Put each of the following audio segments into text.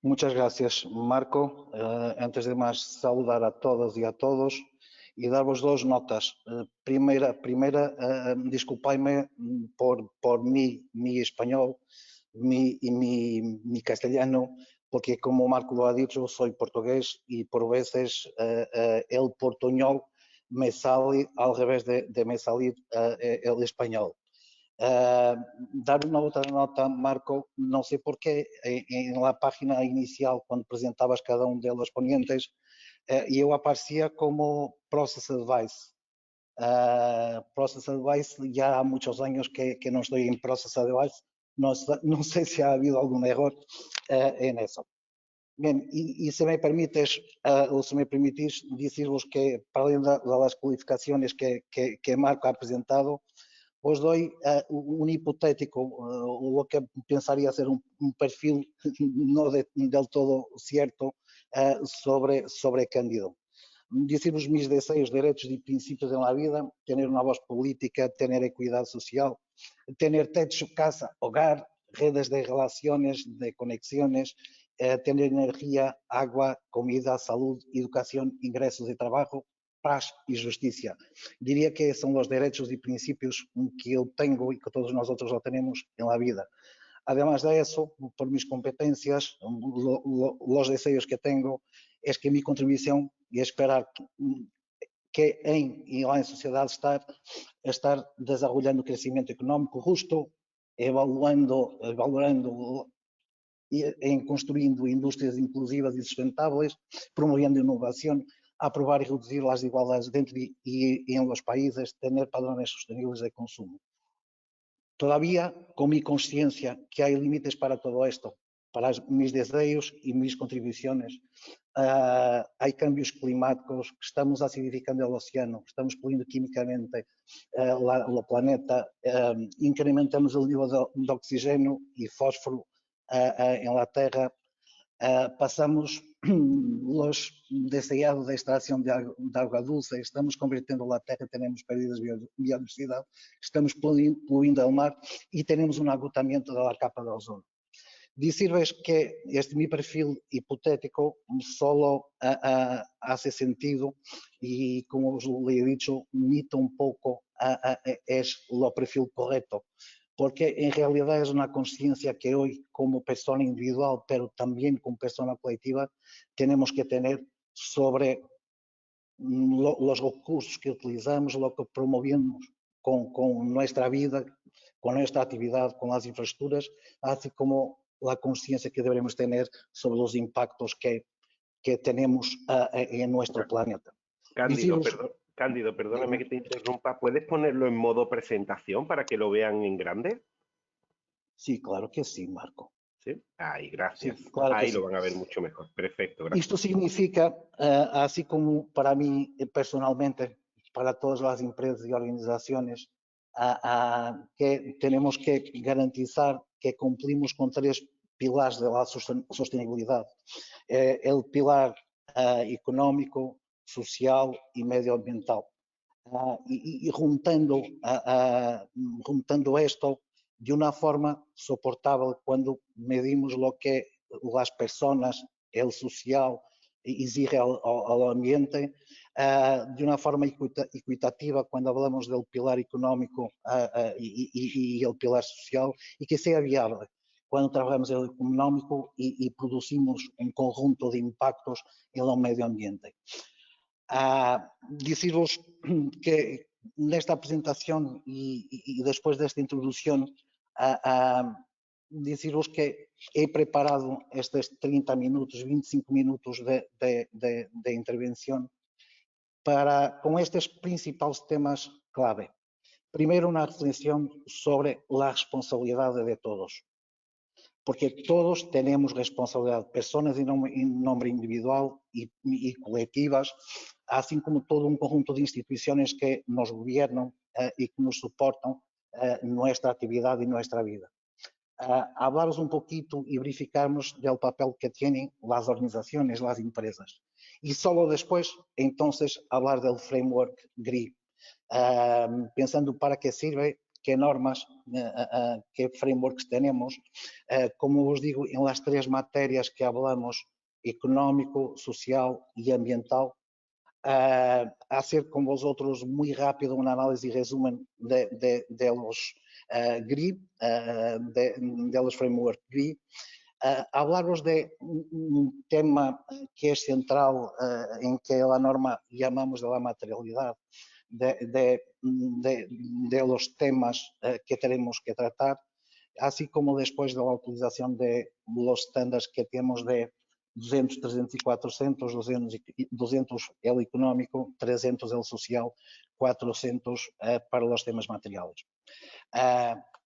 Muchas gracias, Marco. Antes de más, saludar a todas y a todos y daros dos notas. Primera, disculpadme por mi español y mi castellano, porque como Marco lo ha dicho, soy portugués y por veces el portuñol me sale al revés de me salir el español. Dar una otra nota, Marco, no sé por qué en la página inicial, cuando presentabas cada um de los ponentes, eu aparecía como Process Advice. Process Advice, ya há muchos años que no estoy en Process Advice, no sé si ha habido algún error en eso. Bien, y si me permites, o si me permitís, deciros que para além de las cualificaciones que Marco ha apresentado, os doy un hipotético, o lo que pensaría ser un perfil no del todo cierto sobre Cândido. Decir os meus desejos, direitos e princípios na vida, ter uma voz política, ter equidade social, ter techo, casa, hogar, redes de relaciones, de conexiones, tener energía, agua, comida, salud, educación, ingresos de trabajo, paz y justicia. Diría que son los derechos y principios que yo tengo y que todos nosotros lo tenemos en la vida. Además de eso, por mis competencias, los deseos que tengo es que mi contribución y esperar que en la sociedad estar desarrollando crecimiento económico justo, valorando em construindo indústrias inclusivas e sustentáveis, promovendo inovação, aprovar e reduzir as desigualdades dentro e em los países, ter padrões sostenibles de consumo. Todavía, con mi conciencia que hay límites para todo esto, para mis deseos y mis contribuciones. Hay cambios climáticos, estamos acidificando el océano, estamos poluindo químicamente o planeta, incrementamos el nivel de oxígeno y fósforo en la Tierra, pasamos los deseados de extracción de agua dulce, estamos convirtiendo la Tierra, tenemos pérdidas de biodiversidad, estamos poluindo el mar y tenemos un agotamiento de la capa de ozono. Decirles que este mi perfil hipotético solo hace sentido y, como os le he dicho, imita un poco, es lo perfil correcto, porque en realidad es una conciencia que hoy como persona individual, pero también como persona colectiva, tenemos que tener sobre los recursos que utilizamos, lo que promovemos con nuestra vida, con nuestra actividad, con las infraestructuras, así como la conciencia que deberemos tener sobre los impactos que tenemos en nuestro planeta. Cándido, perdóname que te interrumpa. ¿Puedes ponerlo en modo presentación para que lo vean en grande? Sí, claro que sí, Marco. ¿Sí? Ahí, gracias. Sí, claro ahí que lo sí. Van a ver mucho mejor. Perfecto, gracias. Esto significa, así como para mí personalmente, para todas las empresas y organizaciones, que tenemos que garantizar que cumplimos con tres pilares de la sostenibilidad. El pilar económico, social y medioambiental. Y juntando esto de una forma soportable cuando medimos lo que las personas, el social, exige al ambiente, de una forma equitativa cuando hablamos del pilar económico y el pilar social, y que sea viable quando trabalhamos el económico e producimos um conjunto de impactos en el medio ambiente. Deciros que nesta apresentação e depois desta introdução, deciros que he preparado estes 30 minutos, 25 minutos de intervenção com estes principais temas clave. Primeiro, uma reflexão sobre a responsabilidade de todos. Porque todos tenemos responsabilidad, personas en nombre individual y colectivas, así como todo un conjunto de instituciones que nos gobiernan y que nos soportan nuestra actividad y nuestra vida. Hablaros un poquito y verificarnos del papel que tienen las organizaciones, las empresas. Y solo después, entonces, hablar del framework GRI, pensando para qué sirve, qué normas, qué frameworks tenemos. Como os digo, en las tres materias que hablamos, económico, social y ambiental, hacer con vosotros muy rápido un análisis y resumen de los GRI, de los framework GRI. Hablaros de un tema que es central, en que la norma llamamos de la materialidad, de los temas que tenemos que tratar, así como después de la utilización de los estándares que tenemos de 200, 300 y 400, 200 el económico, 300 el social, 400 para los temas materiales.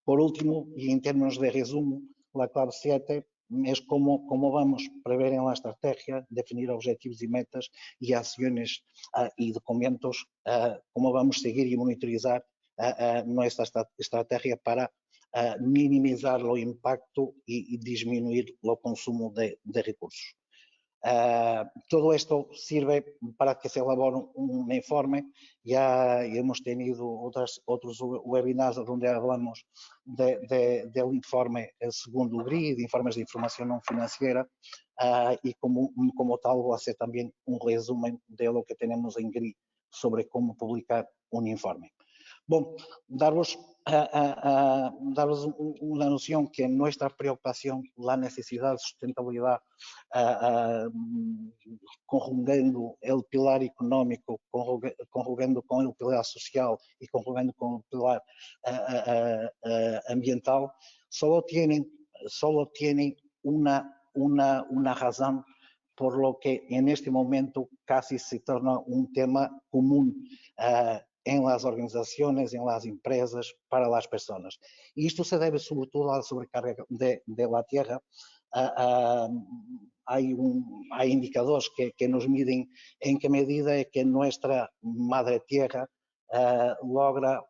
Por último, y en términos de resumo, la clave 7 es cómo vamos a prever en la estrategia, definir objetivos y metas y acciones y documentos, cómo vamos a seguir y monitorizar nuestra estrategia para minimizar o impacto e disminuir o consumo de recursos. Todo esto sirve para que se elabore un informe. Ya hemos tenido otros webinars donde hablamos del informe segundo GRI, de informes de información no financiera, y como tal voy a hacer también un resumen de lo que tenemos en GRI sobre cómo publicar un informe. Bom, daros una noción que nuestra preocupación, la necesidad de sustentabilidad, conjugando el pilar económico, conjugando con el pilar social y conjugando con el pilar ambiental, solo tienen una razón por lo que en este momento casi se torna un tema común en las organizaciones, en las empresas, para las personas. Y esto se debe sobre todo a la sobrecarga de la tierra. Hay indicadores que nos miden en qué medida es que nuestra madre tierra logra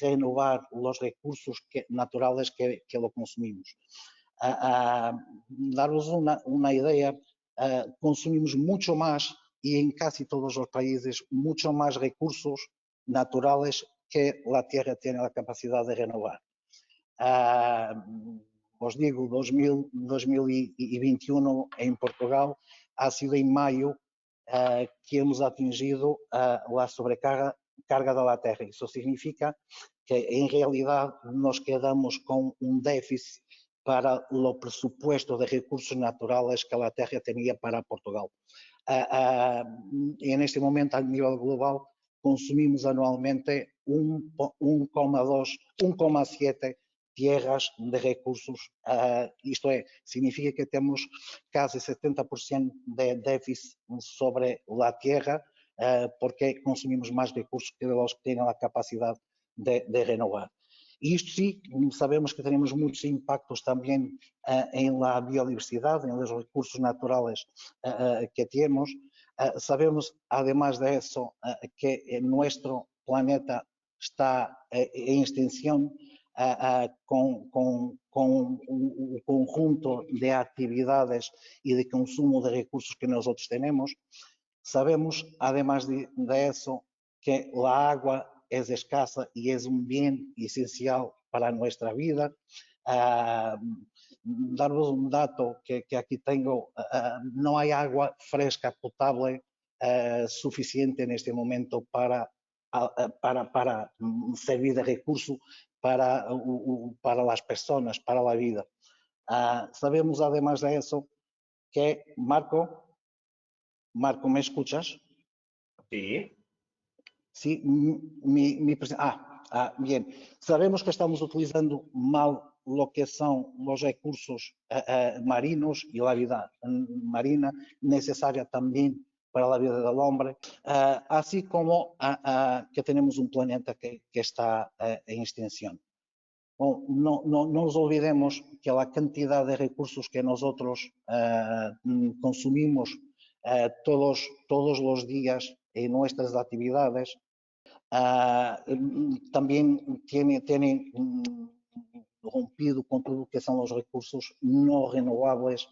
renovar los recursos naturales que lo consumimos. Daros una idea, consumimos mucho más y en casi todos los países mucho más recursos naturales que la tierra tiene la capacidad de renovar. Os digo, 2021 en Portugal ha sido en mayo que hemos atingido la sobrecarga de la tierra. Eso significa que en realidad nos quedamos con un déficit para o presupuesto de recursos naturales que a Terra tinha para Portugal. E neste momento, a nível global, consumimos anualmente 1,7 tierras de recursos. Isto é, significa que temos quase 70% de déficit sobre a terra, porque consumimos mais recursos que os que têm a capacidade de renovar. E isto sí, sabemos que tenemos muchos impactos también en la biodiversidad, en los recursos naturales que tenemos. Sabemos, además de eso, que nuestro planeta está en extinción con un conjunto de actividades y de consumo de recursos que nosotros tenemos. Sabemos, además de eso, que la agua es escasa y es un bien esencial para nuestra vida. Daros un dato que aquí tengo, no hay agua fresca potable suficiente en este momento para servir de recurso para las personas, para la vida. Sabemos, además de eso, que Marco, ¿me escuchas? Sí. Sí, bien. Sabemos que estamos utilizando mal lo que son los recursos marinos y la vida marina necesaria también para la vida del hombre, así como que tenemos un planeta que está en extinción. Bom, no nos olvidemos que la cantidad de recursos que nosotros consumimos todos los días en nuestras actividades también tienen rompido con todo lo que son los recursos no renovables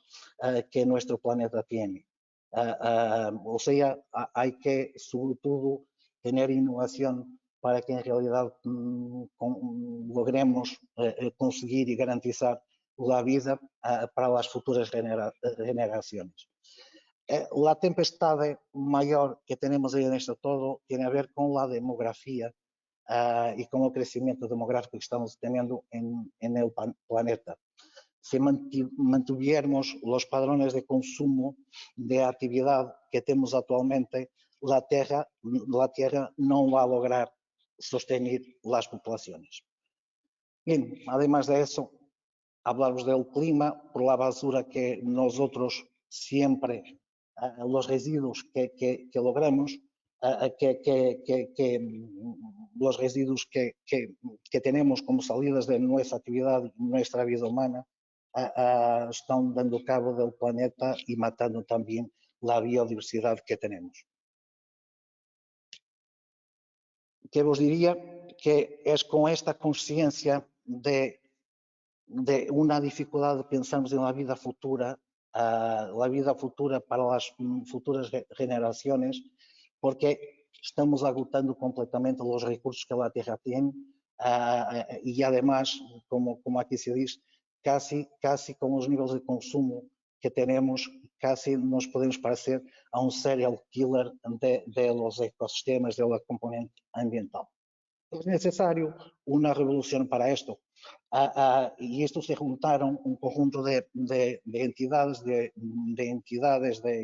que nuestro planeta tiene. O sea, hay que, sobre todo, tener innovación para que en realidad logremos conseguir y garantizar la vida para las futuras generaciones. La tempestad mayor que tenemos ahí en esto todo tiene a ver con la demografía y con el crecimiento demográfico que estamos teniendo en el planeta. Si mantuviéramos los padrones de consumo de actividad que tenemos actualmente, la Tierra no va a lograr sostener las poblaciones. Bien, además de eso, hablamos del clima, por la basura que nosotros siempre, los residuos que logramos, los residuos que tenemos como salidas de nuestra actividad, nuestra vida humana, están dando cabo del planeta y matando también la biodiversidad que tenemos. ¿Qué os diría? Que es con esta conciencia de una dificultad, pensamos en la vida futura para las futuras generaciones, porque estamos agotando completamente los recursos que la Tierra tiene y además, como aquí se dice, casi con los niveles de consumo que tenemos, casi nos podemos parecer a un serial killer de los ecosistemas, de la componente ambiental. Es necesario una revolución para esto. Y esto se juntaron un conjunto de entidades, de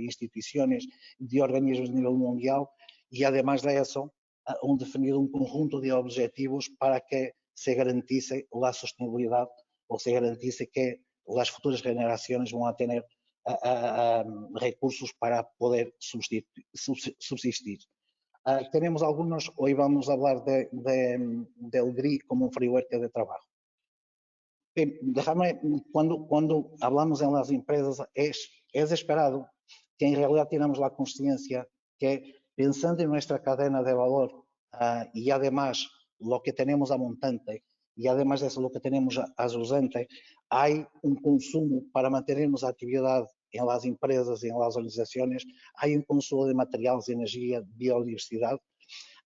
instituciones, de organismos a nivel mundial y además de eso, han definido un conjunto de objetivos para que se garantice la sostenibilidad o se garantice que las futuras generaciones van a tener recursos para poder subsistir. Tenemos algunos, hoy vamos a hablar del GRI como un framework de trabajo. Déjame, cuando hablamos en las empresas, es esperado que en realidad tenemos la conciencia que pensando en nuestra cadena de valor y además lo que tenemos a montante y además de eso lo que tenemos a ausente, hay un consumo para mantenernos a actividad en las empresas y en las organizaciones, hay un consumo de materiales, de energía, biodiversidad.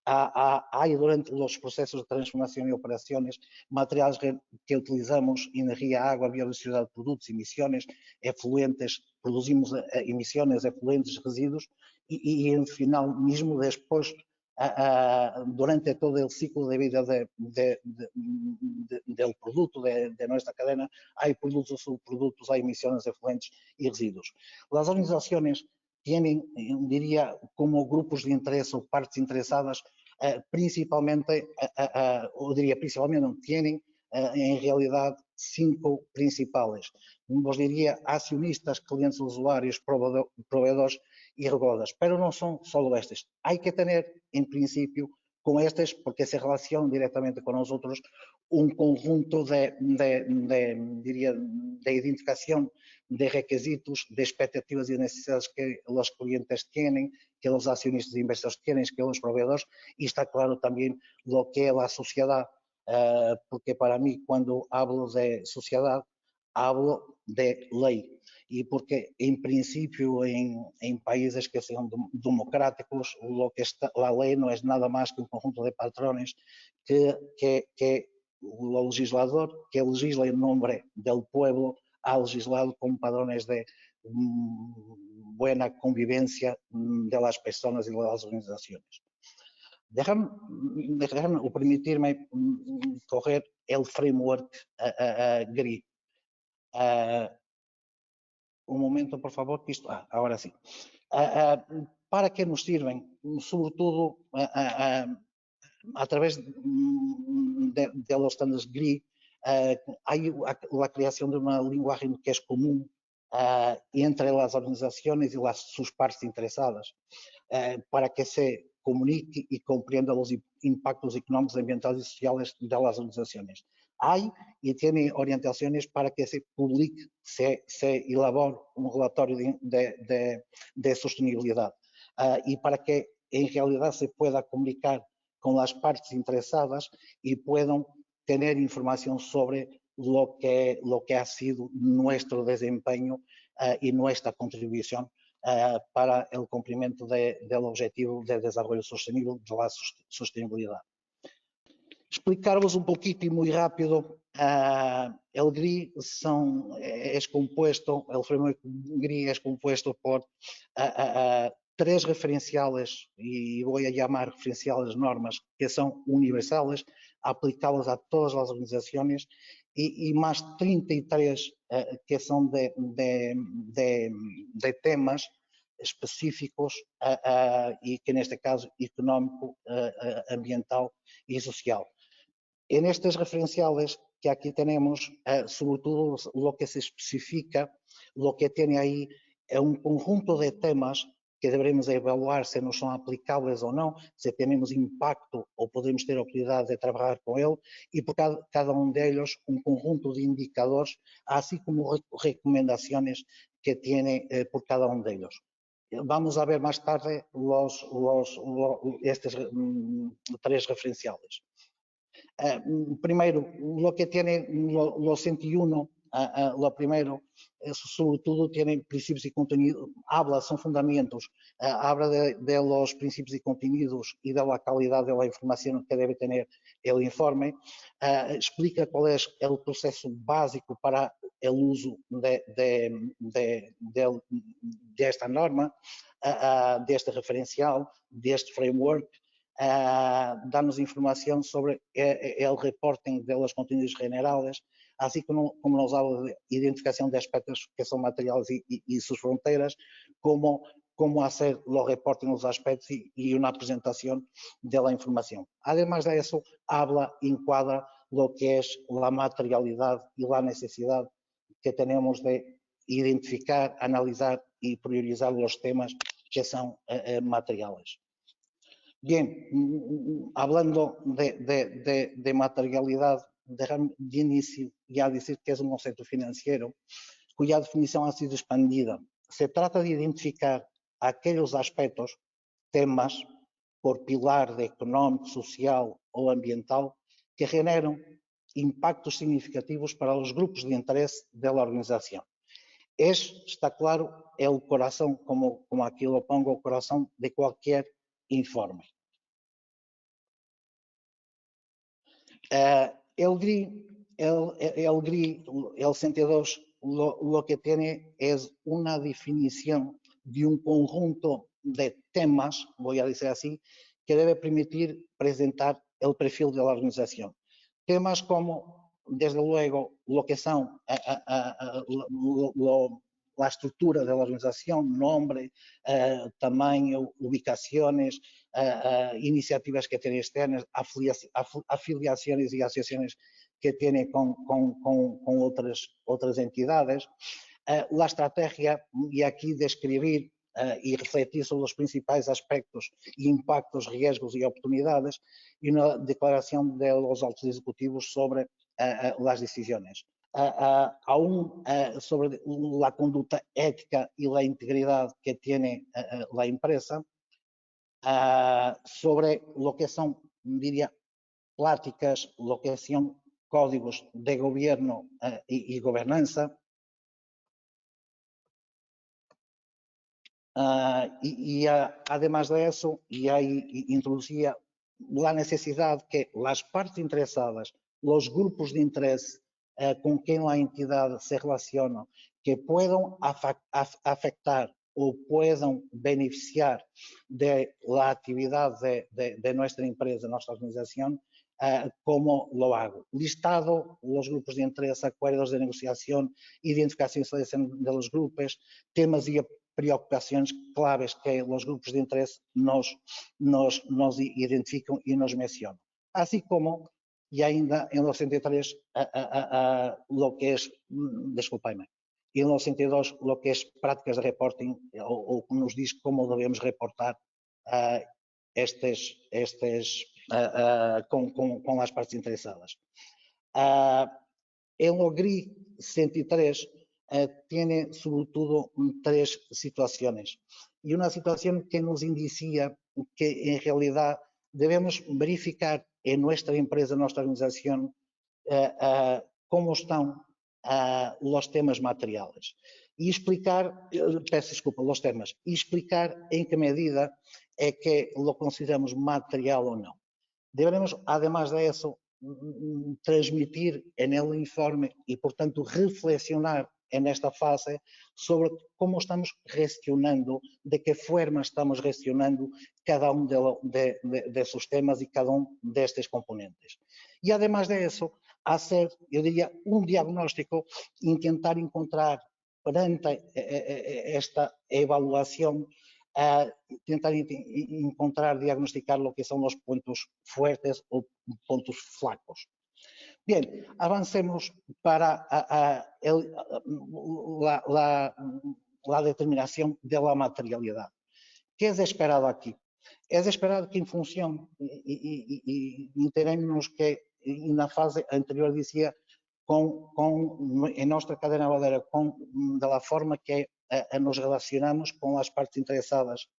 Hay durante los procesos de transformación y operaciones materiales que utilizamos, energía, água, biodiversidade de produtos, emissões, efluentes, produzimos emissões, efluentes, resíduos y en final mismo después, durante todo el ciclo de vida del producto, de nuestra cadena, hay productos o subproductos, hay emisiones, efluentes y residuos. Las organizaciones tienen, diría, como grupos de interés o partes interesadas, principalmente, o diría principalmente, não tienen en realidad 5 principales. Vos diría accionistas, clientes, usuarios, proveedores y reguladores, pero no son solo estos. Hay que tener, en principio, con estos, porque se relacionan directamente con nosotros, un conjunto de identificación de requisitos, de expectativas y necesidades que los clientes tienen, que los accionistas e inversores tienen, que los proveedores, y está claro también lo que es la sociedad, porque para mí cuando hablo de sociedad, hablo de ley. Y porque en principio en países que sean democráticos, lo que está, la ley no es nada más que un conjunto de patrones que el legislador que legisla en nombre del pueblo ha legislado con padrones de buena convivencia de las personas y de las organizaciones. Déjame o permitirme coger el framework GRI. Un momento, por favor, que isto... agora sim. Para que nos sirven? Sobretudo, a través de los estándares GRI, hay la creación de una lenguaje que es común entre las organizaciones y sus partes interesadas, para que se comunique y comprenda los impactos económicos, ambientales y sociales de las organizaciones. Hay y tiene orientaciones para que se publique, se elabore un relatorio de sostenibilidad y para que en realidad se pueda comunicar con las partes interesadas y puedan tener información sobre lo que ha sido nuestro desempeño y nuestra contribución para el cumplimiento del objetivo de desarrollo sostenible, de la sostenibilidad. explicar-vos un poquito y muy rápido. El GRI es compuesto, el framework GRI es compuesto por tres referenciales, y voy a llamar referenciales normas, que son universales, aplicables a todas las organizaciones, y más 33 que son de temas específicos y que en este caso económico, ambiental y social. En estes referenciales que aquí tenemos, sobre todo lo que se especifica, lo que tiene ahí é un conjunto de temas que deveremos evaluar se nos são aplicáveis ou não, se temos impacto ou podemos ter a oportunidade de trabalhar com ele, e por cada um deles um conjunto de indicadores, assim como recomendações que tiene por cada um deles. Vamos a ver más tarde estes tres referenciales. Primero, lo que tiene los 101, lo primero, sobre todo tiene principios y contenidos, son fundamentos, habla de los principios y contenidos y de la calidad de la información que debe tener el informe, explica cuál es el proceso básico para el uso de esta norma, de este referencial, de este framework, dá-nos informação sobre o reporting de los contenidos generales, assim como nos habla de identificação de aspectos que são materiais e suas fronteiras, como hacer los reporting los aspectos y una presentación de la información. Además de eso, encuadra lo que es la materialidad y la necesidad que tenemos de identificar, analizar y priorizar los temas que son materiales. Bien, hablando de materialidad, déjame de inicio ya decir que es un concepto financiero cuya definición ha sido expandida. Se trata de identificar aquellos aspectos, temas, por pilar de económico, social o ambiental, que generan impactos significativos para los grupos de interés de la organización. Está claro, el corazón, como aquí lo pongo, el corazón de cualquier informe. El GRI, el 102, lo que tiene es una definición de un conjunto de temas, voy a decir así, que debe permitir presentar el perfil de la organización. Temas como, desde luego, lo que son la estructura de la organización, nombre, tamaño, ubicaciones, iniciativas que tiene externas, afiliaciones y asociaciones que tiene con otras entidades, la estrategia, y aquí describir y refletir sobre los principales aspectos, impactos, riesgos y oportunidades, y una declaración de los altos ejecutivos sobre las decisiones. Aún sobre la conducta ética y la integridad que tiene la empresa, sobre lo que son, diría, pláticas, lo que son códigos de gobierno y gobernanza, y además de eso, y ahí introducía la necesidad que las partes interesadas, los grupos de interés con quien la entidad se relaciona, que puedan afectar o puedan beneficiar de la actividad de nuestra empresa, de nuestra organización, como lo hago. Listado los grupos de interés, acuerdos de negociación, identificación y selección de los grupos, temas y preocupações claves que os grupos de interesse nos identificam e nos mencionam. Assim como, e ainda em 93, lo que é, desculpem-me, e em 92, lo que é práticas de reporting, ou nos diz como devemos reportar com as partes interessadas. Em GRI 103, tiene sobre todo tres situaciones, y una situación que nos indicia que en realidad debemos verificar en nuestra empresa, en nuestra organización, cómo están los temas materiales y explicar, los temas, y explicar en qué medida es que lo consideramos material o no. Deberemos, además de eso, transmitir en el informe y, por tanto, reflexionar en esta fase sobre cómo estamos gestionando, de qué forma estamos gestionando cada uno de sus temas y cada uno de estos componentes. Y además de eso, hacer, yo diría, un diagnóstico, intentar encontrar perante esta evaluación, intentar encontrar, diagnosticar lo que son los puntos fuertes o puntos flacos. Bien, avancemos para la determinación de la materialidad. ¿Qué es esperado aquí? Es esperado que en función, y enteremos que en la fase anterior decía, en nuestra cadena valera, de la forma que nos relacionamos con las partes interesadas,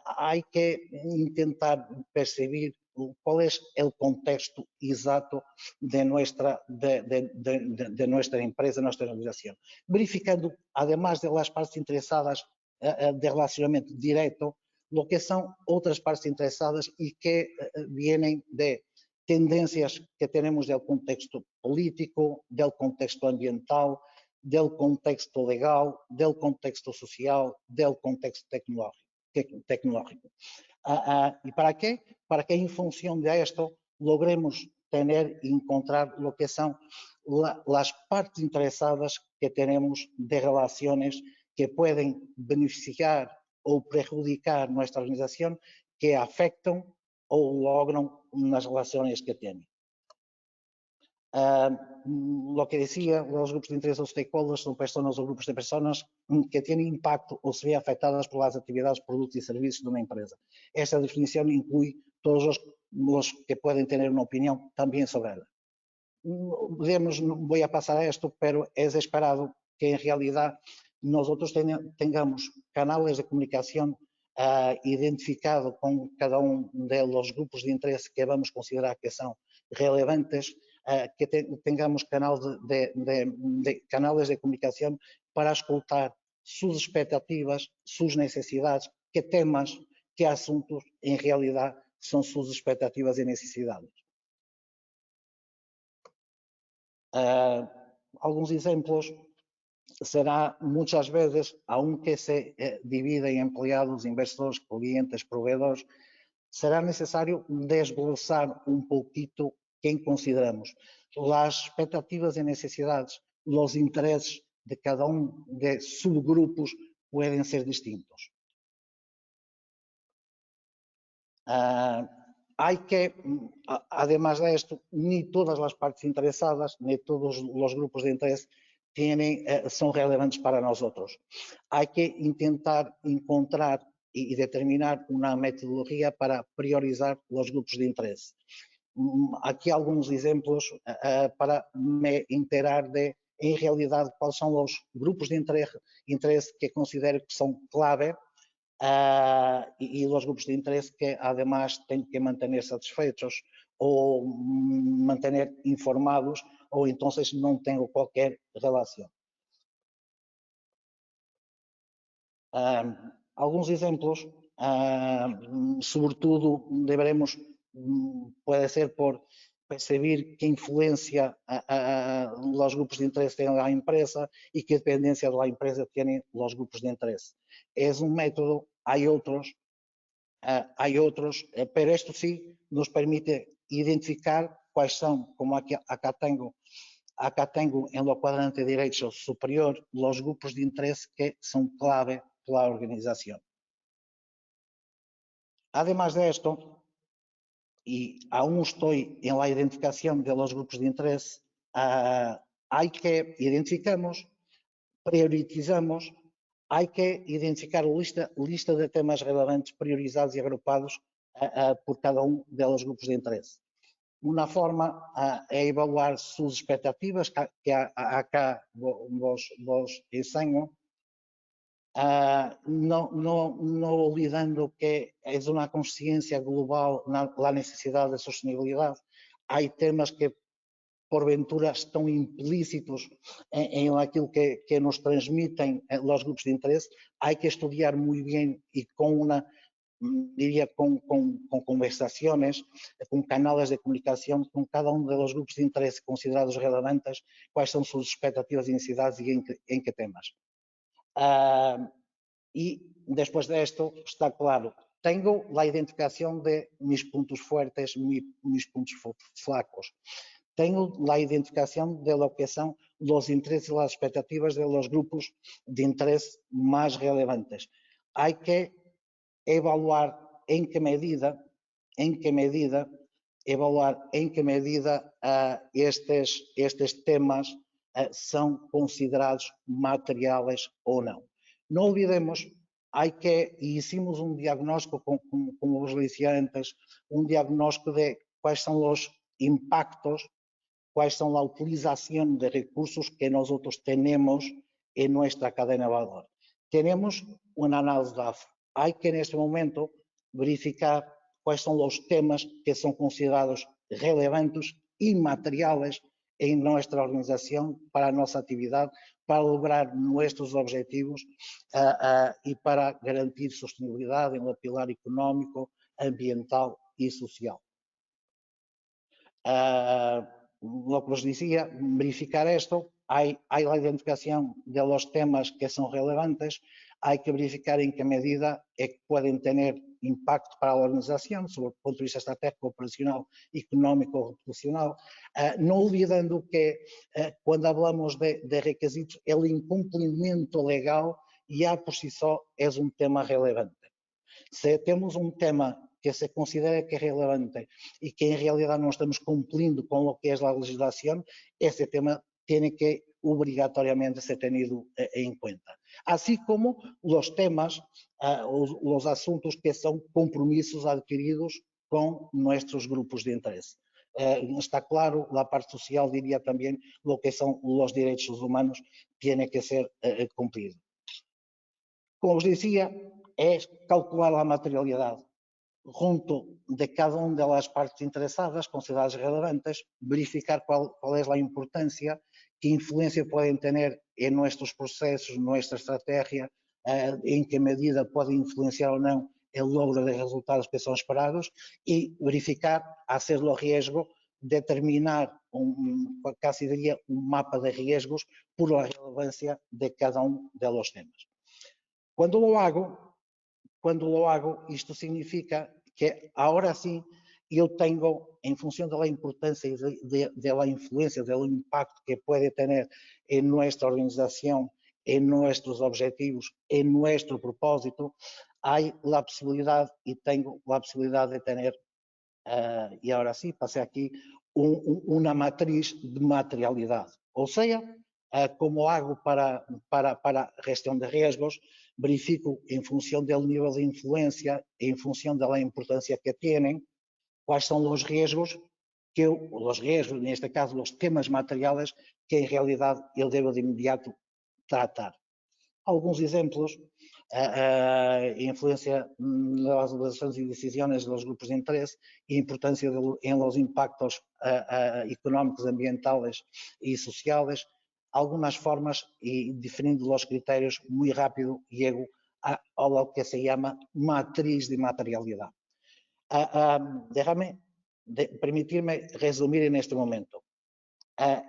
hay que intentar percibir cuál es el contexto exacto de nuestra empresa, de nuestra organización. Verificando, además de las partes interesadas de relacionamiento directo, lo que son otras partes interesadas y que vienen de tendencias que tenemos del contexto político, del contexto ambiental, del contexto legal, del contexto social, del contexto tecnológico. ¿Y para qué? Para que en función de esto logremos tener y encontrar lo que son las partes interesadas que tenemos de relaciones que pueden beneficiar o perjudicar nuestra organización, que afectan o logran las relaciones que tienen. Lo que decía, los grupos de interés o stakeholders son personas o grupos de personas que tienen impacto o se ven afectadas por las actividades, productos y servicios de una empresa. Esta definición incluye todos los que pueden tener una opinión también sobre ella. Voy a pasar a esto, pero es esperado que en realidad nosotros tengamos canales de comunicación identificados con cada uno de los grupos de interés que vamos a considerar que son relevantes, que tengamos canales de comunicación para escutar sus expectativas, sus necesidades, qué temas, qué asuntos en realidad son sus expectativas y necesidades. Alguns exemplos será muchas veces, aunque se divida en empleados, inversores, clientes, proveedores, será necesario desglosar un poquito quem consideramos. Las expectativas y necesidades, los intereses de cada uno de subgrupos pueden ser distintos. Hay que, además de esto, ni todas las partes interesadas, ni todos los grupos de interés son relevantes para nosotros. Hay que intentar encontrar y determinar una metodología para priorizar los grupos de interés. Aqui alguns exemplos para me enterar de, em realidade, quais são os grupos de interesse que considero que são clave e os grupos de interesse que, además, têm que manter satisfeitos ou manter informados ou então não tenho qualquer relação. Alguns exemplos, sobretudo, deveremos, puede ser por percibir qué influencia los grupos de interés tienen en la empresa y qué dependencia de la empresa tienen los grupos de interés. Es un método, hay otros, pero esto sí nos permite identificar cuáles son, como acá tengo en lo cuadrante derecho superior, los grupos de interés que son clave para la organización. Además de esto, y aún estoy en la identificación de los grupos de interés, hay que identificamos, priorizamos, hay que identificar lista de temas relevantes priorizados y agrupados por cada uno de los grupos de interés. Una forma es evaluar sus expectativas, que acá vos enseño, no olvidando que es una conciencia global la necesidad de sostenibilidad. Hay temas que por ventura están implícitos en aquello que nos transmiten los grupos de interés. Hay que estudiar muy bien y con una diría, con conversaciones, con canales de comunicación con cada uno de los grupos de interés considerados relevantes, cuáles son sus expectativas y necesidades y en qué temas. Y después de esto, está claro, tengo la identificación de mis puntos fuertes, mis puntos flacos. Tengo la identificación de lo que son los intereses y las expectativas de los grupos de interés más relevantes. Hay que evaluar en qué medida estes temas são considerados materiais ou não. Não olvidemos, hicimos um diagnóstico com os liciantes, um diagnóstico de quais são os impactos, quais são a utilização de recursos que nós temos em nossa cadeia de valor. Temos uma análise DAF. Há que, neste momento, verificar quais são os temas que são considerados relevantes e materiais em nossa organização, para a nossa atividade, para lograr nossos objetivos e para garantir sustentabilidade no pilar económico, ambiental e social. Lo que vos decía, verificar esto, hay la identificación de los temas que son relevantes, hay que verificar en qué medida pueden tener impacto para la organización, sobre el punto de vista estratégico, operacional, económico, reputacional, no olvidando que cuando hablamos de requisitos, el incumplimiento legal ya por sí só es un tema relevante. Se temos um tema que se considera que é relevante e que em realidade não estamos cumprindo com o que é a legislação, esse tema tem que obrigatoriamente ser tenido em conta. Assim como os temas, os assuntos que são compromissos adquiridos com nossos grupos de interesse. Está claro, a parte social diria também, o que são os direitos humanos, tem que ser cumprido. Como vos dizia, é calcular a materialidade junto de cada uma das partes interessadas, consideradas relevantes, verificar qual é a importância, que influência podem ter em nossos processos, nossa estratégia, em que medida podem influenciar ou não o logro de resultados que são esperados e verificar, a ser o riesgo, determinar, casi diria, mapa de riesgos por a relevância de cada dos temas. Quando lo hago, isto significa que agora sim eu tenho, em função da importância e da influência, do impacto que pode ter em nossa organização, em nossos objetivos, em nosso propósito, há a possibilidade e tenho a possibilidade de ter, e agora sim, passei aqui, uma matriz de materialidade. Ou seja, como hago para a gestão de riesgos, verifico em função do nível de influência, em função da importância que têm, quais são os riesgos, neste caso, os temas materiais que em realidade eu devo de imediato tratar. Alguns exemplos, a influência nas relações e decisões dos grupos de interesse e a importância em los impactos económicos, ambientais e sociais, algumas formas e definindo os critérios muito rápido llego a lo que se llama matriz de materialidade. Permitir-me resumir neste momento.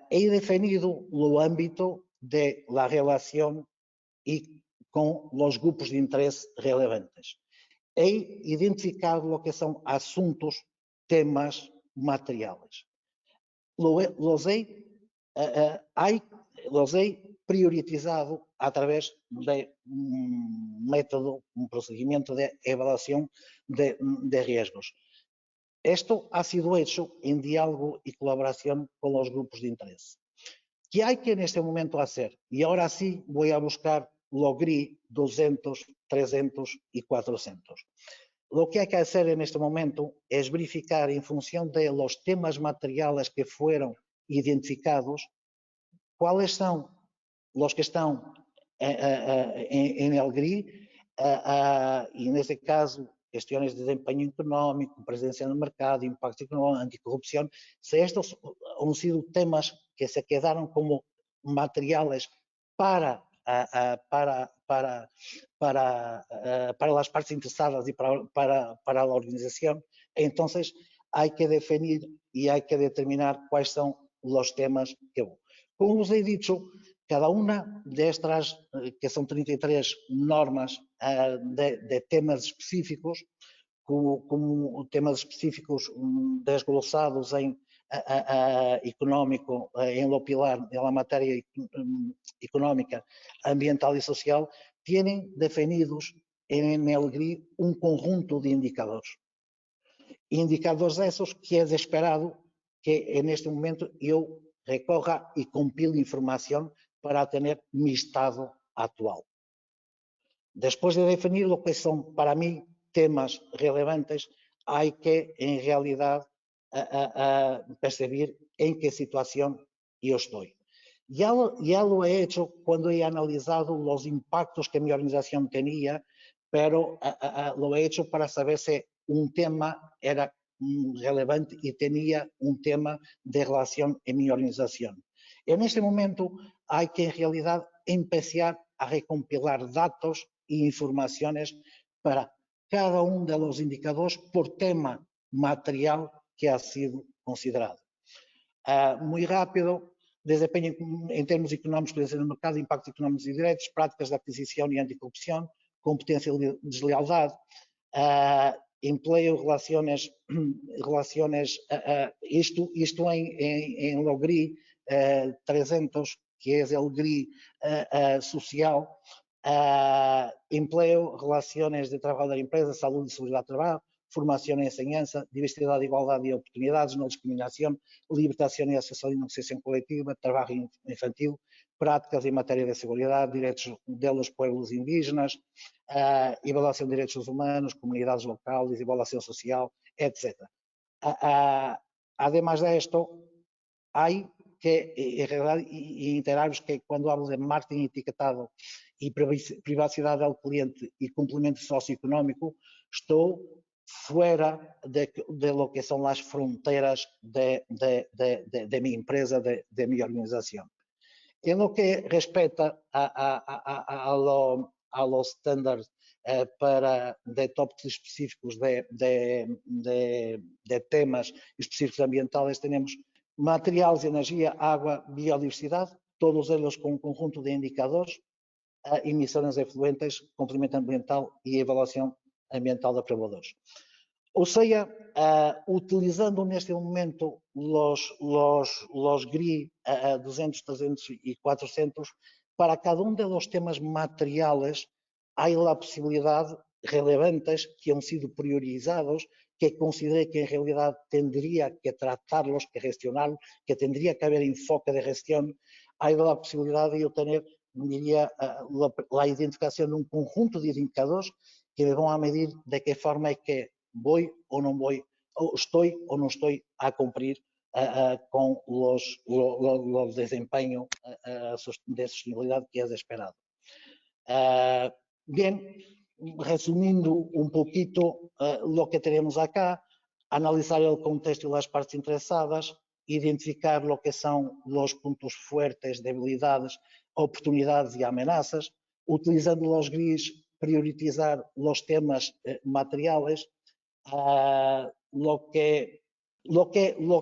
He definido o âmbito de la relação e com os grupos de interesse relevantes. He identificado o que são assuntos, temas materiais. Los he priorizado através de método, procedimiento de evaluación de riesgos. Esto ha sido hecho en diálogo y colaboración con los grupos de interés. ¿Qué hay que en este momento hacer? Y ahora sí voy a buscar lo GRI 200, 300 y 400. Lo que hay que hacer en este momento es verificar en función de los temas materiales que fueron identificados, cuáles son los que están en el GRI y en este caso cuestiones de desempeño económico, presencia en el mercado, impacto económico, anticorrupción. Si estos han sido temas que se quedaron como materiales para las partes interesadas y para la organización, entonces hay que definir y hay que determinar cuáles son los temas que hubo. Como os he dicho, cada una de estas, que son 33 normas de temas específicos, como temas específicos desglosados em económico, en lo pilar, en la materia económica, ambiental y social, tienen definidos en el GRI un conjunto de indicadores. Indicadores esos que es esperado que en este momento eu recorra y compile información para tener mi estado actual. Después de definir lo que son para mí temas relevantes, hay que en realidad percibir en qué situación yo estoy. Ya lo he hecho cuando he analizado los impactos que mi organización tenía, pero lo he hecho para saber si un tema era relevante y tenía un tema de relación en mi organización. En este momento hay que en realidad empezar a recompilar datos e informaciones para cada uno de los indicadores por tema material que ha sido considerado. Muy rápido, desempenho em termos económicos, presença no mercado, impactos económicos e diretos, práticas de aquisição e anticorrupção, competência e deslealdade, empleo, relaciones isto em Logri 300, que é o GRI social, empleo, relaciones de trabalho da empresa, saúde e seguridade de trabalho, formação e enseñanza, diversidade, igualdade e oportunidades, não discriminação, libertação e acesso à negociação coletiva, trabalho infantil, práticas em matéria de seguridade, direitos dos pueblos indígenas, evaluação de direitos humanos, comunidades locais, evaluação social, etc. Además de esto, hay que reiteraros que cuando hablo de marketing etiquetado y privacidad del cliente y cumplimiento socioeconómico, estoy fuera de lo que son las fronteras de mi empresa, de mi organización. En lo que respecta a los estándares de tópicos específicos de temas específicos ambientales, tenemos materiales, energia, água, biodiversidade, todos eles com um conjunto de indicadores, emissões efluentes, complemento ambiental e avaliação ambiental de provedores. Ou seja, utilizando neste momento os GRI 200, 300 e 400, para cada um dos temas materiais, há a possibilidade relevantes que han sido priorizados, que consideré que en realidad tendría que tratarlos, que gestionarlos, que tendría que haber enfoque de gestión. Hay la posibilidad de yo tener, diría, la identificación de un conjunto de indicadores que me van a medir de qué forma es que voy o no voy, o estoy o no estoy a cumplir con los desempeños de sostenibilidad que es esperado. Bien, resumiendo un poquito lo que tenemos acá, analizar el contexto y las partes interesadas, identificar lo que son los puntos fuertes, debilidades, oportunidades y amenazas, utilizando los GRIs, priorizar los temas materiales, lo que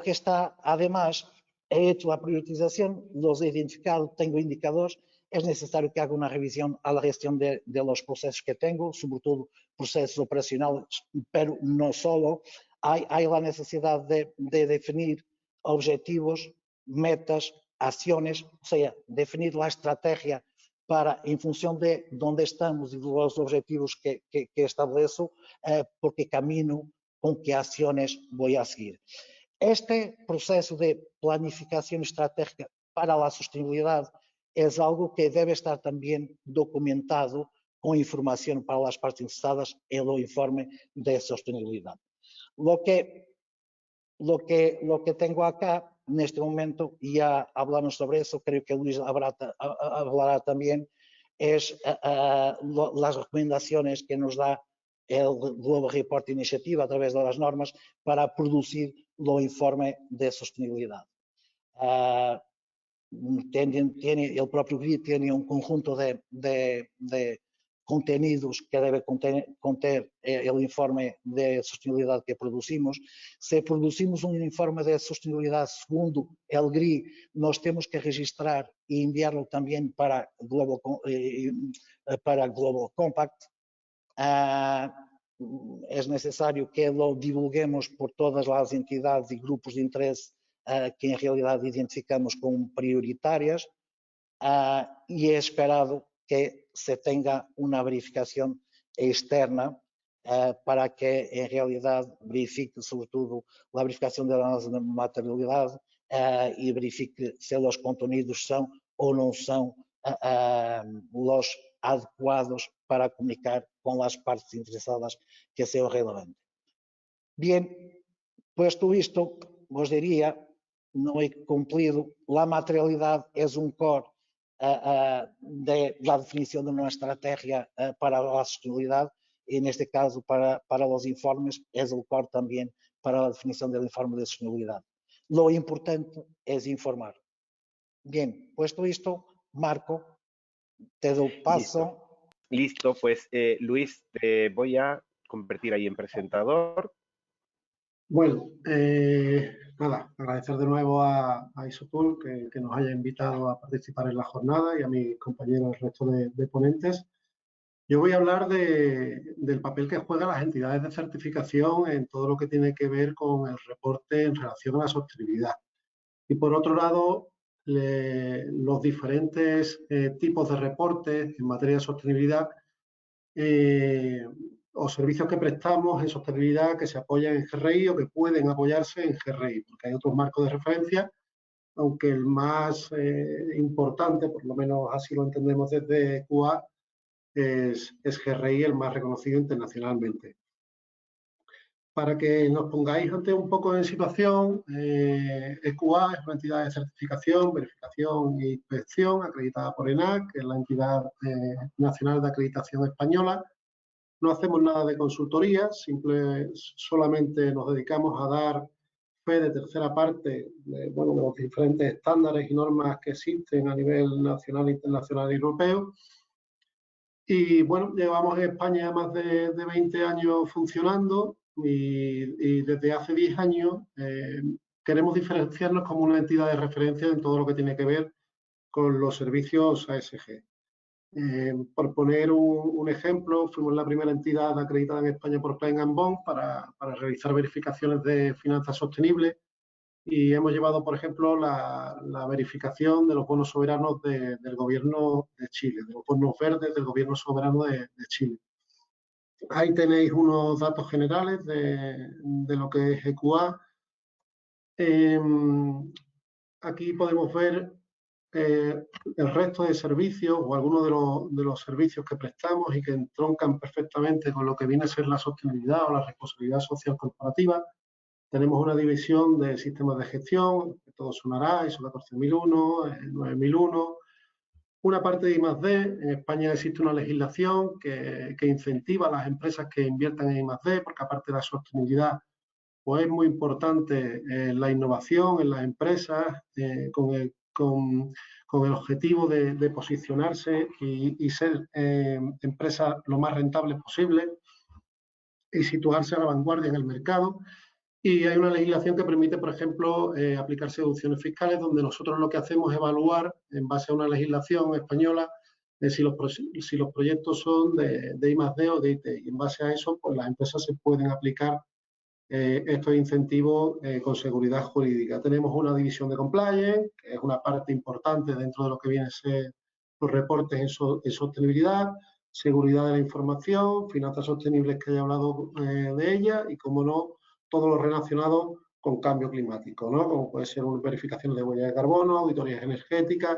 está, además, he hecho la priorización, los he identificado, tengo indicadores, es necesario que haga una revisión a la gestión de los procesos que tengo, sobre todo procesos operacionales, pero no solo. Hay la necesidad de definir objetivos, metas, acciones, o sea, definir la estrategia para, en función de dónde estamos y de los objetivos que establezo, por qué camino, con qué acciones voy a seguir. Este proceso de planificación estratégica para la sostenibilidad es algo que debe estar también documentado con información para las partes interesadas en el informe de sostenibilidad. Lo que tengo acá en este momento, y ya hablamos sobre eso, creo que Luis hablará también, es las recomendaciones que nos da el Global Report Initiative a través de las normas para producir el informe de sostenibilidad. el propio GRI tiene un conjunto de contenidos que debe conter el informe de sostenibilidad que producimos. Si producimos un informe de sostenibilidad segundo el GRI, nos temos que registrar y enviarlo también para Global Compact. Es necesario que lo divulguemos por todas las entidades y grupos de interés que en realidad identificamos como prioritarias, y es esperado que se tenga una verificación externa para que en realidad verifique sobre todo la verificación de la materialidad y verifique si los contenidos son o no son los adecuados para comunicar con las partes interesadas que sea relevante. Bien, puesto esto, vos diría, no he cumplido, la materialidad es un core de la definición de una estrategia para la sostenibilidad y en este caso para los informes es el core también para la definición del informe de sostenibilidad. Lo importante es informar. Bien, puesto esto, Marco, te doy paso. Listo, pues Luis, te voy a convertir ahí en presentador. Bueno, nada, agradecer de nuevo a Isopool que nos haya invitado a participar en la jornada y a mis compañeros, el resto de ponentes. Yo voy a hablar del papel que juegan las entidades de certificación en todo lo que tiene que ver con el reporte en relación a la sostenibilidad. Y por otro lado, los diferentes tipos de reportes en materia de sostenibilidad o servicios que prestamos en sostenibilidad que se apoyan en GRI o que pueden apoyarse en GRI, porque hay otros marcos de referencia, aunque el más importante, por lo menos así lo entendemos desde QA, es GRI, el más reconocido internacionalmente. Para que nos pongáis ante un poco en situación, EQA es una entidad de certificación, verificación e inspección acreditada por ENAC, que es la entidad nacional de acreditación española. No hacemos nada de consultoría, solamente nos dedicamos a dar fe de tercera parte de los diferentes estándares y normas que existen a nivel nacional, internacional y europeo. Y bueno, llevamos en España más de 20 años funcionando y desde hace 10 años queremos diferenciarnos como una entidad de referencia en todo lo que tiene que ver con los servicios ASG. Por poner un ejemplo, fuimos la primera entidad acreditada en España por Klein & Bond para realizar verificaciones de finanzas sostenibles y hemos llevado, por ejemplo, la verificación de los bonos soberanos del gobierno de Chile, de los bonos verdes del gobierno soberano de Chile. Ahí tenéis unos datos generales de lo que es EQA. Aquí podemos ver el resto de servicios o algunos de los servicios que prestamos y que entroncan perfectamente con lo que viene a ser la sostenibilidad o la responsabilidad social corporativa. Tenemos una división de sistemas de gestión, que todo sonará, ISO 14001, 9001. Una parte de I+D, en España existe una legislación que incentiva a las empresas que inviertan en I+D, porque aparte de la sostenibilidad, pues es muy importante la innovación en las empresas, con el objetivo de posicionarse y ser empresas lo más rentables posible y situarse a la vanguardia en el mercado. Y hay una legislación que permite, por ejemplo, aplicar deducciones fiscales, donde nosotros lo que hacemos es evaluar, en base a una legislación española, si los proyectos son de I+D o de IT. Y en base a eso, pues las empresas se pueden aplicar estos incentivos con seguridad jurídica. Tenemos una división de compliance, que es una parte importante dentro de lo que vienen a ser los reportes en sostenibilidad, seguridad de la información, finanzas sostenibles que he hablado de ella y, como no, todo lo relacionado con cambio climático, ¿no? Como puede ser una verificación de huellas de carbono, auditorías energéticas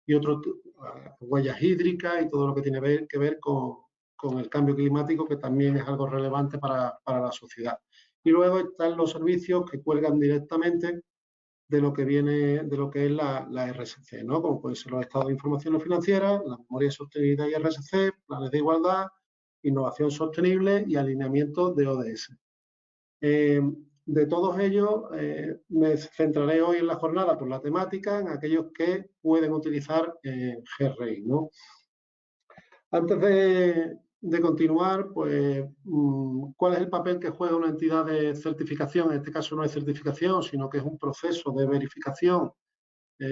y otras huellas hídricas y todo lo que tiene que ver con el cambio climático, que también es algo relevante para la sociedad. Y luego están los servicios que cuelgan directamente de lo que es la RSC, ¿no? Como pueden ser los estados de información financiera, la memoria de sostenibilidad y RSC, planes de igualdad, innovación sostenible y alineamiento de ODS. De todos ellos, me centraré hoy en la jornada por la temática, en aquellos que pueden utilizar GRI, ¿no? Antes de continuar, pues, ¿cuál es el papel que juega una entidad de certificación? En este caso no es certificación, sino que es un proceso de verificación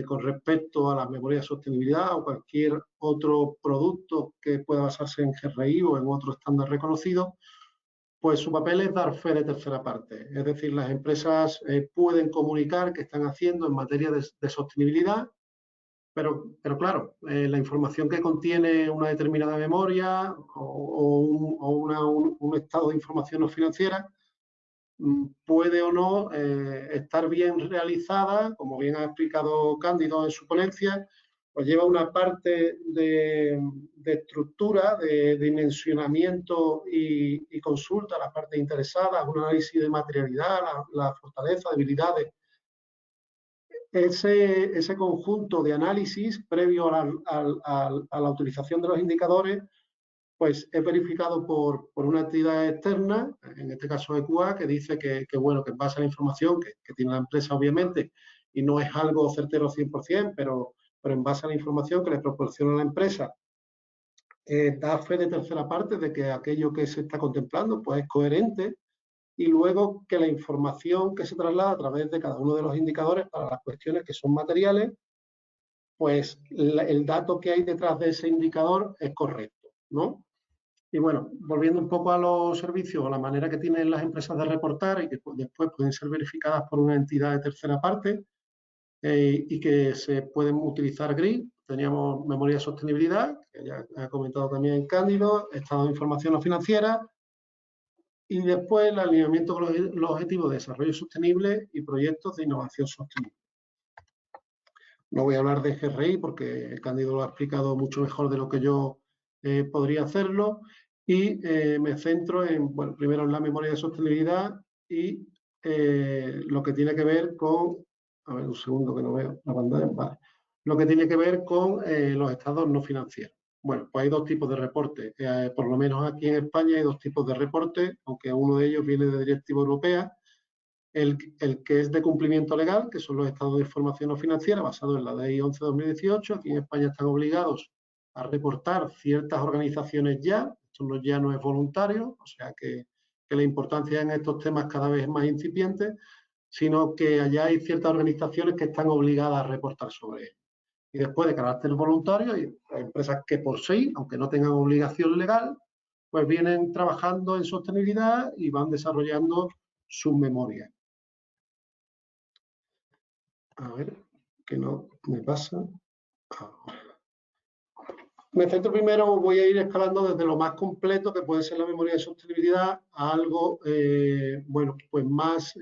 con respecto a las memorias de sostenibilidad o cualquier otro producto que pueda basarse en GRI o en otro estándar reconocido. Pues su papel es dar fe de tercera parte. Es decir, las empresas pueden comunicar qué están haciendo en materia de sostenibilidad, pero claro, la información que contiene una determinada memoria o un estado de información no financiera puede o no estar bien realizada, como bien ha explicado Cándido en su ponencia, pues lleva una parte de estructura, de dimensionamiento y consulta a las partes interesadas, un análisis de materialidad, la fortaleza, debilidades. Ese conjunto de análisis previo a la utilización de los indicadores, pues es verificado por una entidad externa, en este caso EQA, que dice que bueno, que en base a la información que tiene la empresa, obviamente, y no es algo certero 100%, pero en base a la información que le proporciona la empresa, da fe de tercera parte de que aquello que se está contemplando pues es coherente, y luego que la información que se traslada a través de cada uno de los indicadores para las cuestiones que son materiales, pues el dato que hay detrás de ese indicador es correcto, ¿no? Y bueno, volviendo un poco a los servicios, a la manera que tienen las empresas de reportar y que después pueden ser verificadas por una entidad de tercera parte y que se pueden utilizar GRI. Teníamos memoria de sostenibilidad, que ya ha comentado también Cándido, estado de información no financiera, y después el alineamiento con los objetivos de desarrollo sostenible y proyectos de innovación sostenible. No voy a hablar de GRI porque Cándido lo ha explicado mucho mejor de lo que yo podría hacerlo, y me centro en, bueno, primero en la memoria de sostenibilidad y lo que tiene que ver con, a ver un segundo que no veo la pantalla, vale, lo que tiene que ver con los estados no financieros. Bueno, pues hay dos tipos de reportes, por lo menos aquí en España hay dos tipos de reportes, aunque uno de ellos viene de directiva europea. El que es de cumplimiento legal, que son los estados de información no financiera, basado en la Ley 11/2018. Aquí en España están obligados a reportar ciertas organizaciones ya, esto ya no es voluntario, o sea que la importancia en estos temas cada vez es más incipiente, sino que allá hay ciertas organizaciones que están obligadas a reportar sobre ello. Y después, de carácter voluntario, hay empresas que por sí, aunque no tengan obligación legal, pues vienen trabajando en sostenibilidad y van desarrollando sus memorias. A ver, que no me pasa. Me centro primero, voy a ir escalando desde lo más completo, que puede ser la memoria de sostenibilidad, a algo, bueno, pues más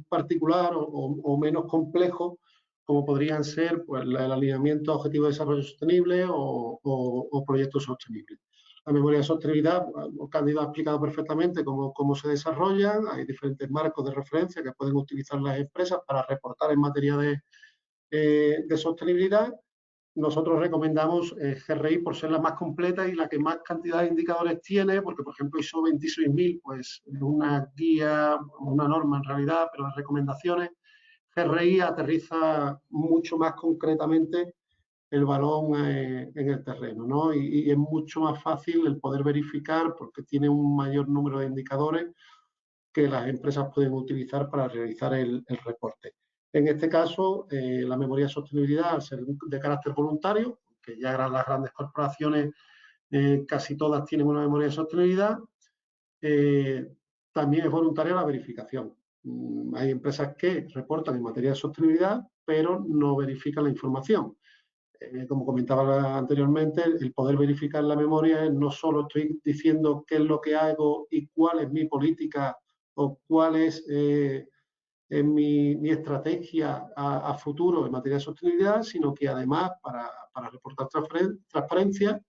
particular o menos complejo, como podrían ser pues, el alineamiento a objetivos de desarrollo sostenible o proyectos sostenibles. La memoria de sostenibilidad, Cándido ha explicado perfectamente cómo se desarrollan. Hay diferentes marcos de referencia que pueden utilizar las empresas para reportar en materia de sostenibilidad. Nosotros recomendamos GRI por ser la más completa y la que más cantidad de indicadores tiene, porque, por ejemplo, ISO 26000 pues, es una guía, una norma en realidad, pero las recomendaciones. GRI aterriza mucho más concretamente el balón en el terreno, ¿no? Y es mucho más fácil el poder verificar porque tiene un mayor número de indicadores que las empresas pueden utilizar para realizar el reporte. En este caso, la memoria de sostenibilidad, al ser de carácter voluntario, que ya las grandes corporaciones casi todas tienen una memoria de sostenibilidad, también es voluntaria la verificación. Hay empresas que reportan en materia de sostenibilidad, pero no verifican la información. Como comentaba anteriormente, el poder verificar la memoria es no solo estoy diciendo qué es lo que hago y cuál es mi política o cuál es mi estrategia a futuro en materia de sostenibilidad, sino que además para reportar transparencia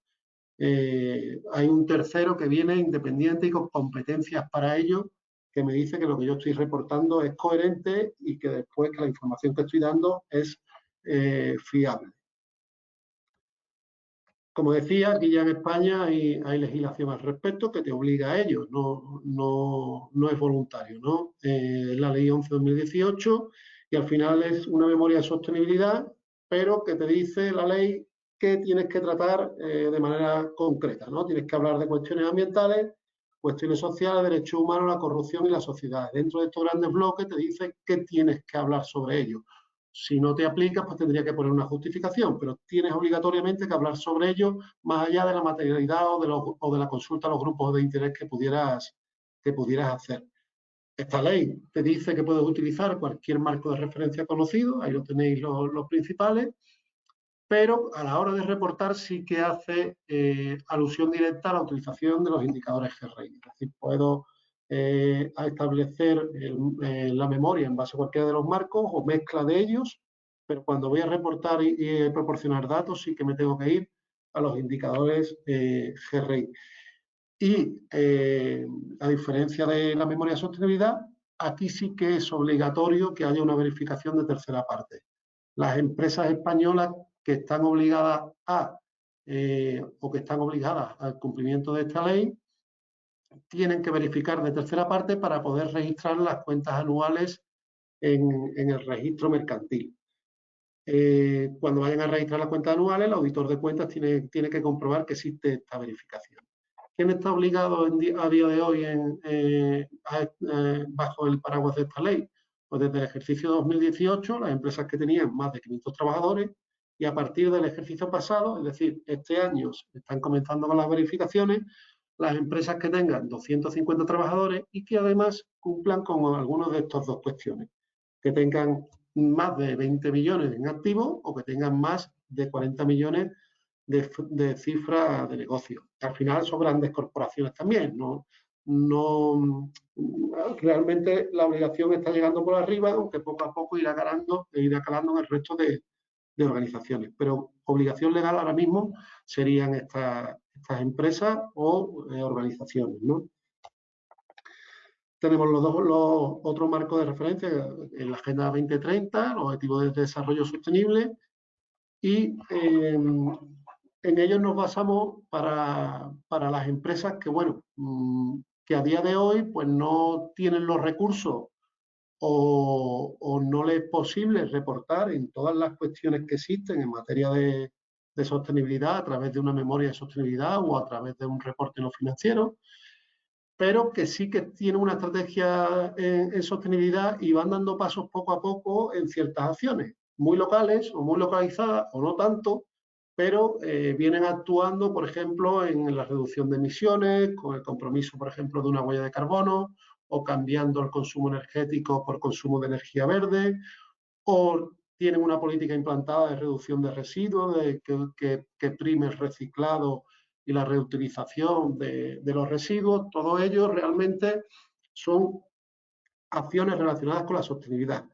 hay un tercero que viene independiente y con competencias para ello, que me dice que lo que yo estoy reportando es coherente y que después que la información que estoy dando es fiable. Como decía, aquí ya en España hay legislación al respecto que te obliga a ello, no es voluntario, ¿no? La ley 11/2018 y al final es una memoria de sostenibilidad, pero que te dice la ley que tienes que tratar de manera concreta, ¿no? Tienes que hablar de cuestiones ambientales, cuestiones sociales, derechos humanos, la corrupción y la sociedad. Dentro de estos grandes bloques te dice que tienes que hablar sobre ello. Si no te aplicas, pues tendría que poner una justificación, pero tienes obligatoriamente que hablar sobre ello más allá de la materialidad o de la consulta a los grupos de interés que pudieras hacer. Esta ley te dice que puedes utilizar cualquier marco de referencia conocido, ahí lo tenéis los principales, pero a la hora de reportar sí que hace alusión directa a la utilización de los indicadores GRI. Es decir, puedo establecer la memoria en base a cualquiera de los marcos o mezcla de ellos, pero cuando voy a reportar y proporcionar datos sí que me tengo que ir a los indicadores GRI. Y a diferencia de la memoria de sostenibilidad, aquí sí que es obligatorio que haya una verificación de tercera parte. Las empresas españolas que están obligadas o que están obligadas al cumplimiento de esta ley tienen que verificar de tercera parte para poder registrar las cuentas anuales en el registro mercantil. Cuando vayan a registrar las cuentas anuales, el auditor de cuentas tiene que comprobar que existe esta verificación. ¿Quién está obligado a día de hoy bajo el paraguas de esta ley? Pues desde el ejercicio 2018, las empresas que tenían más de 500 trabajadores y a partir del ejercicio pasado, es decir, este año están comenzando con las verificaciones, las empresas que tengan 250 trabajadores y que además cumplan con algunas de estas dos cuestiones, que tengan más de 20 millones en activos o que tengan más de 40 millones de cifra de negocio. Al final son grandes corporaciones también, realmente la obligación está llegando por arriba, aunque poco a poco irá calando en el resto de organizaciones. Pero obligación legal ahora mismo serían estas empresas o organizaciones, ¿no? Tenemos los otros marcos de referencia en la Agenda 2030, los Objetivos de Desarrollo Sostenible, y en ellos nos basamos para las empresas que, bueno, que a día de hoy pues no tienen los recursos o no les es posible reportar en todas las cuestiones que existen en materia de sostenibilidad a través de una memoria de sostenibilidad o a través de un reporte no financiero, pero que sí que tienen una estrategia en sostenibilidad y van dando pasos poco a poco en ciertas acciones, muy locales o muy localizadas o no tanto, pero vienen actuando, por ejemplo, en la reducción de emisiones, con el compromiso, por ejemplo, de una huella de carbono, o cambiando el consumo energético por consumo de energía verde, o tienen una política implantada de reducción de residuos, que prime el reciclado y la reutilización de los residuos. Todo ello realmente son acciones relacionadas con la sostenibilidad.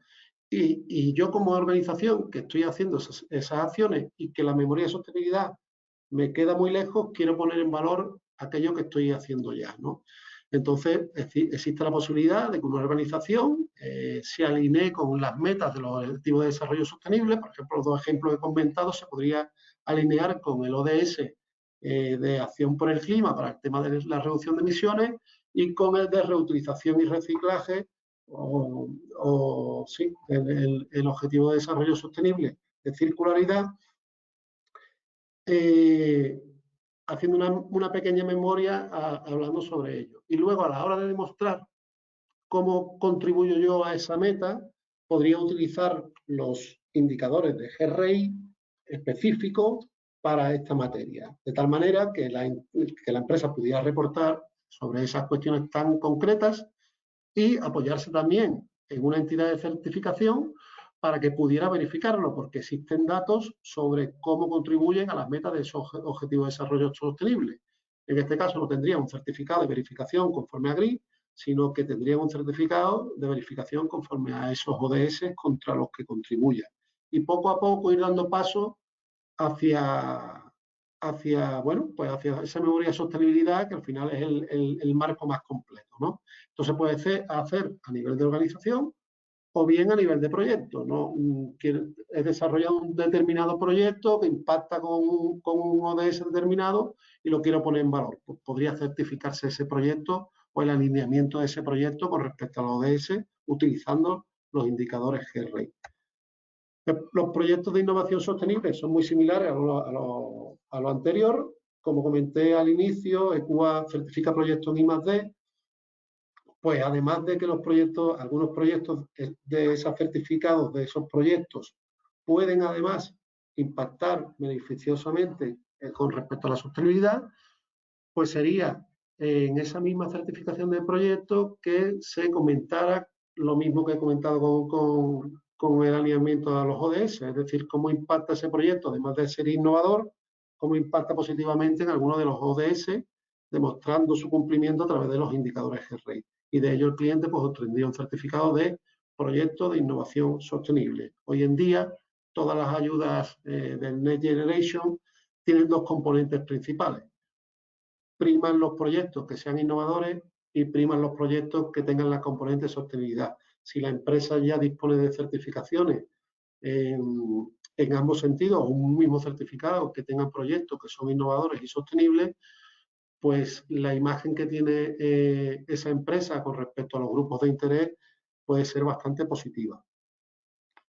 Y yo como organización que estoy haciendo esas acciones y que la memoria de sostenibilidad me queda muy lejos, quiero poner en valor aquello que estoy haciendo ya, ¿no? Entonces, existe la posibilidad de que una organización se alinee con las metas de los Objetivos de Desarrollo Sostenible. Por ejemplo, los dos ejemplos que he comentado se podría alinear con el ODS de Acción por el Clima para el tema de la reducción de emisiones y con el de reutilización y reciclaje sí, el Objetivo de Desarrollo Sostenible de circularidad, haciendo una pequeña memoria hablando sobre ello. Y luego, a la hora de demostrar cómo contribuyo yo a esa meta, podría utilizar los indicadores de GRI específicos para esta materia, de tal manera que la empresa pudiera reportar sobre esas cuestiones tan concretas y apoyarse también en una entidad de certificación para que pudiera verificarlo, porque existen datos sobre cómo contribuyen a las metas de esos Objetivos de Desarrollo Sostenible. En este caso no tendría un certificado de verificación conforme a GRI, sino que tendría un certificado de verificación conforme a esos ODS contra los que contribuyan. Y poco a poco ir dando paso hacia esa memoria de sostenibilidad que al final es el marco más completo, ¿no? Entonces puede hacer a nivel de organización o bien a nivel de proyecto, ¿no? He desarrollado un determinado proyecto que impacta con un ODS determinado y lo quiero poner en valor. Pues podría certificarse ese proyecto o el alineamiento de ese proyecto con respecto al ODS utilizando los indicadores GRI. Los proyectos de innovación sostenible son muy similares a lo anterior. Como comenté al inicio, ECUA certifica proyectos en I+D. Pues además de que algunos proyectos de esos certificados, de esos proyectos, pueden además impactar beneficiosamente con respecto a la sostenibilidad, pues sería en esa misma certificación de proyecto que se comentara lo mismo que he comentado con el alineamiento a los ODS, es decir, cómo impacta ese proyecto, además de ser innovador, cómo impacta positivamente en alguno de los ODS, demostrando su cumplimiento a través de los indicadores GRI. Y de ello el cliente pues obtendría un certificado de proyecto de innovación sostenible. Hoy en día, todas las ayudas del Next Generation tienen dos componentes principales. Priman los proyectos que sean innovadores y priman los proyectos que tengan la componente de sostenibilidad. Si la empresa ya dispone de certificaciones en ambos sentidos, o un mismo certificado que tengan proyectos que son innovadores y sostenibles, pues la imagen que tiene esa empresa con respecto a los grupos de interés puede ser bastante positiva.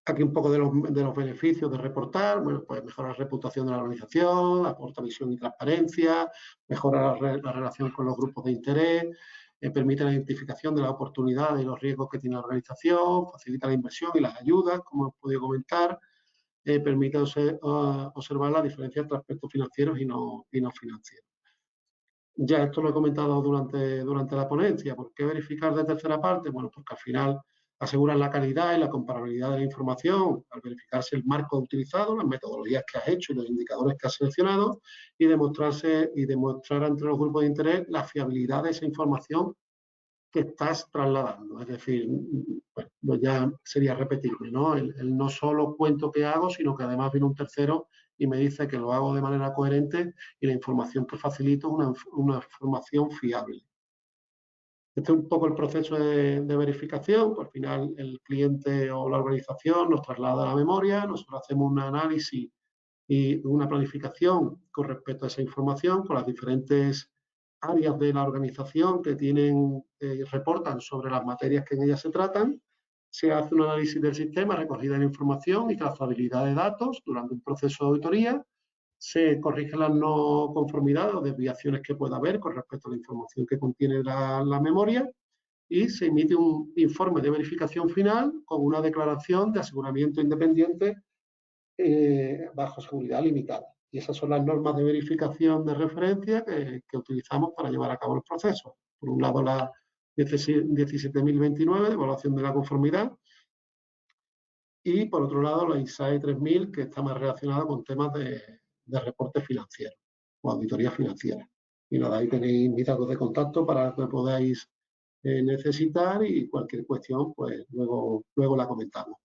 Aquí un poco de los beneficios de reportar, bueno, pues mejora la reputación de la organización, aporta visión y transparencia, mejora la relación con los grupos de interés, permite la identificación de las oportunidades y los riesgos que tiene la organización, facilita la inversión y las ayudas, como he podido comentar, permite observar la diferencia entre aspectos financieros y no financieros. Ya esto lo he comentado durante la ponencia. ¿Por qué verificar de tercera parte? Bueno, porque al final aseguran la calidad y la comparabilidad de la información al verificarse el marco utilizado, las metodologías que has hecho y los indicadores que has seleccionado y demostrar entre los grupos de interés la fiabilidad de esa información que estás trasladando. Es decir, bueno, ya sería repetirme, ¿no? El no solo cuento que hago, sino que además viene un tercero y me dice que lo hago de manera coherente y la información que facilito es una información fiable. Este es un poco el proceso de verificación. Al final, el cliente o la organización nos traslada la memoria, nosotros hacemos un análisis y una planificación con respecto a esa información con las diferentes áreas de la organización que reportan sobre las materias que en ellas se tratan. Se hace un análisis del sistema, recogida de la información y trazabilidad de datos durante un proceso de auditoría. Se corrigen las no conformidades o desviaciones que pueda haber con respecto a la información que contiene la memoria y se emite un informe de verificación final con una declaración de aseguramiento independiente bajo seguridad limitada. Y esas son las normas de verificación de referencia que utilizamos para llevar a cabo el proceso. Por un lado, la 17.029 de evaluación de la conformidad y, por otro lado, la ISAE 3000, que está más relacionada con temas de reporte financiero o auditoría financiera. Y nada, ahí tenéis mis datos de contacto para que podáis necesitar y cualquier cuestión, pues luego la comentamos.